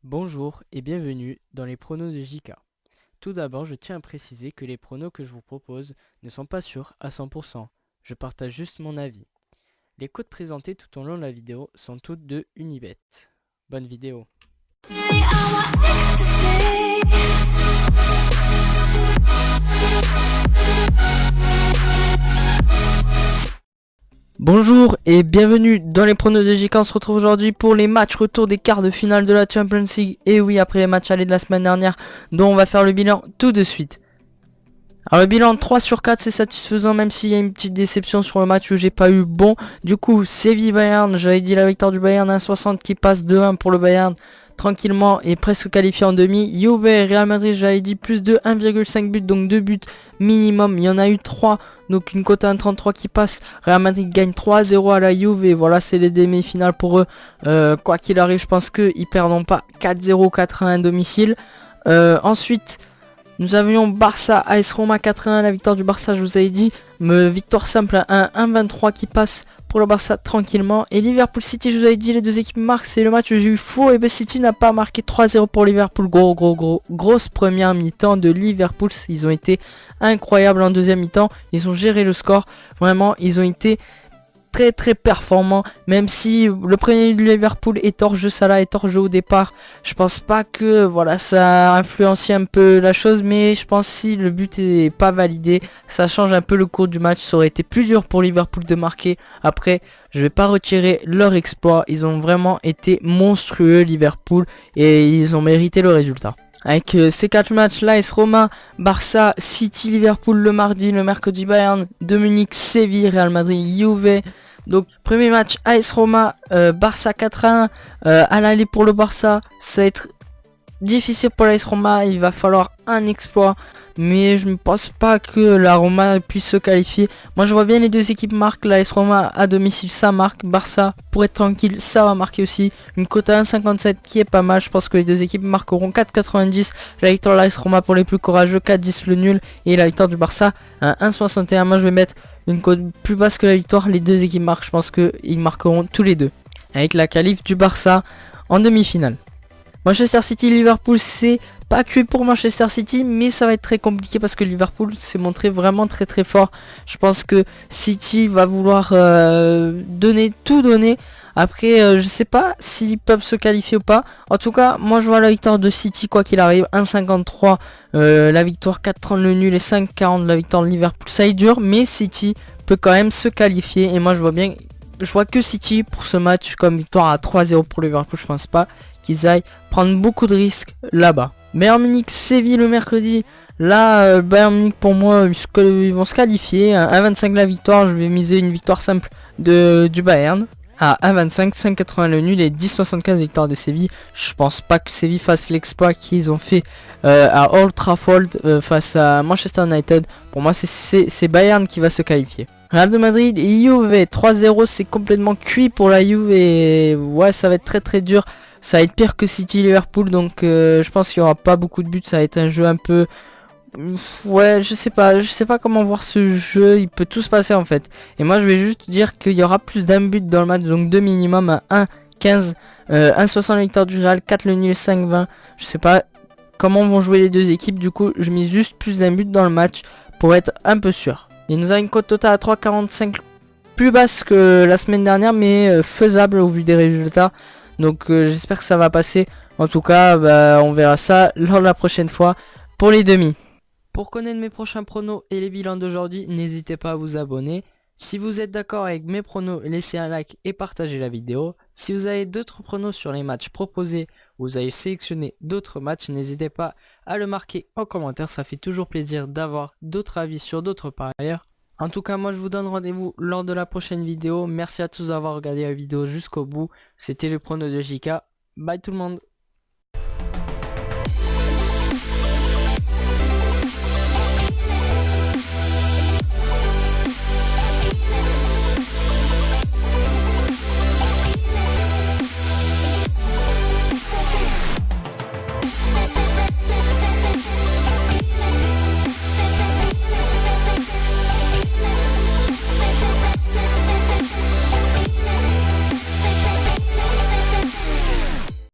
Bonjour et bienvenue dans les pronos de JK. Tout d'abord, je tiens à préciser que les pronos que je vous propose ne sont pas sûrs à 100%. Je partage juste mon avis. Les codes présentés tout au long de la vidéo sont toutes de Unibet. Bonne vidéo. Bonjour et bienvenue dans les pronos de JK. On se retrouve aujourd'hui pour les matchs retour des quarts de finale de la Champions League. Et oui, après les matchs allés de la semaine dernière, dont on va faire le bilan tout de suite. Alors le bilan 3 sur 4 c'est satisfaisant, même s'il y a une petite déception sur le match où j'ai pas eu bon. Du coup Séville-Bayern, j'avais dit la victoire du Bayern 1,60 qui passe 2-1 pour le Bayern tranquillement et presque qualifié en demi. Juve et Real Madrid, j'avais dit plus de 1,5 buts, donc 2 buts minimum, il y en a eu 3. Donc une cote à 1,33 qui passe. Real Madrid gagne 3-0 à la Juve et voilà, c'est les demi-finales pour eux. Quoi qu'il arrive, je pense qu'ils perdront pas 4-0, 4-1 à domicile. Ensuite nous avions Barça AS Roma 4-1, la victoire du Barça, je vous avais dit. Victoire simple à 1-1-23 qui passe pour le Barça tranquillement. Et Liverpool City, je vous avais dit, les deux équipes marquent. C'est le match où j'ai eu faux. Et City n'a pas marqué 3-0 pour Liverpool. Grosse première mi-temps de Liverpool. Ils ont été incroyables en deuxième mi-temps. Ils ont géré le score. Vraiment, ils ont été très performant, même si le premier de Liverpool est hors jeu, Salah est hors jeu au départ. Je pense pas que voilà, ça a influencé un peu la chose, mais je pense si le but est pas validé, ça change un peu le cours du match. Ça aurait été plus dur pour Liverpool de marquer. Après, je vais pas retirer leur exploit, ils ont vraiment été monstrueux Liverpool et ils ont mérité le résultat. Avec ces 4 matchs là, AS Roma, Barça, City, Liverpool le mardi, le mercredi Bayern, Munich, Séville, Real Madrid, Juve. Donc premier match AS Roma, Barça 4-1 à l'aller pour le Barça. Ça va être difficile pour l'AS Roma, il va falloir un exploit. Mais je ne pense pas que la Roma puisse se qualifier. Moi je vois bien les deux équipes marquent. L'AS Roma à domicile ça marque. Barça pour être tranquille ça va marquer aussi. Une cote à 1,57 qui est pas mal. Je pense que les deux équipes marqueront 4,90. La victoire de l'AS Roma pour les plus courageux, 4,10 le nul. Et la victoire du Barça à 1,61. Moi je vais mettre une cote plus basse que la victoire. Les deux équipes marquent. Je pense qu'ils marqueront tous les deux. Avec la qualif du Barça en demi-finale. Manchester City Liverpool, c'est pas cuit pour Manchester City, mais ça va être très compliqué parce que Liverpool s'est montré vraiment très fort. Je pense que City va vouloir tout donner. Après, je sais pas s'ils peuvent se qualifier ou pas. En tout cas, moi je vois la victoire de City quoi qu'il arrive. 1,53 la victoire, 4,30 le nul et 5,40 la victoire de Liverpool. Ça est dur, mais City peut quand même se qualifier. Et moi je vois que City pour ce match comme victoire à 3-0 pour Liverpool. Je pense pas qu'ils aillent prendre beaucoup de risques là-bas. Bayern Munich Séville le mercredi. Là, Bayern Munich pour moi, ils vont se qualifier. À 1,25 la victoire, je vais miser une victoire simple du Bayern. À 1,25, 5,80 le nul et 10,75 victoire de Séville. Je pense pas que Séville fasse l'exploit qu'ils ont fait à Old Trafford face à Manchester United. Pour moi, c'est Bayern qui va se qualifier. Real de Madrid et Juve 3-0, c'est complètement cuit pour la Juve et ouais, ça va être très dur. Ça va être pire que City Liverpool, donc je pense qu'il n'y aura pas beaucoup de buts. Ça va être un jeu un peu... Ouais, je sais pas comment voir ce jeu. Il peut tout se passer en fait. Et moi je vais juste dire qu'il y aura plus d'un but dans le match, donc 2 minimum à 1,15, 1,60 la victoire du Real, 4 le nul, 5,20. Je sais pas comment vont jouer les deux équipes. Du coup je mise juste plus d'un but dans le match pour être un peu sûr. Il nous a une cote totale à 3,45, plus basse que la semaine dernière, mais faisable au vu des résultats. Donc j'espère que ça va passer. En tout cas, on verra ça lors de la prochaine fois pour les demi. Pour connaître mes prochains pronos et les bilans d'aujourd'hui, n'hésitez pas à vous abonner. Si vous êtes d'accord avec mes pronos, laissez un like et partagez la vidéo. Si vous avez d'autres pronos sur les matchs proposés ou vous avez sélectionné d'autres matchs, n'hésitez pas à le marquer en commentaire. Ça fait toujours plaisir d'avoir d'autres avis sur d'autres parieurs. En tout cas, moi je vous donne rendez-vous lors de la prochaine vidéo. Merci à tous d'avoir regardé la vidéo jusqu'au bout. C'était le prono de JK. Bye tout le monde.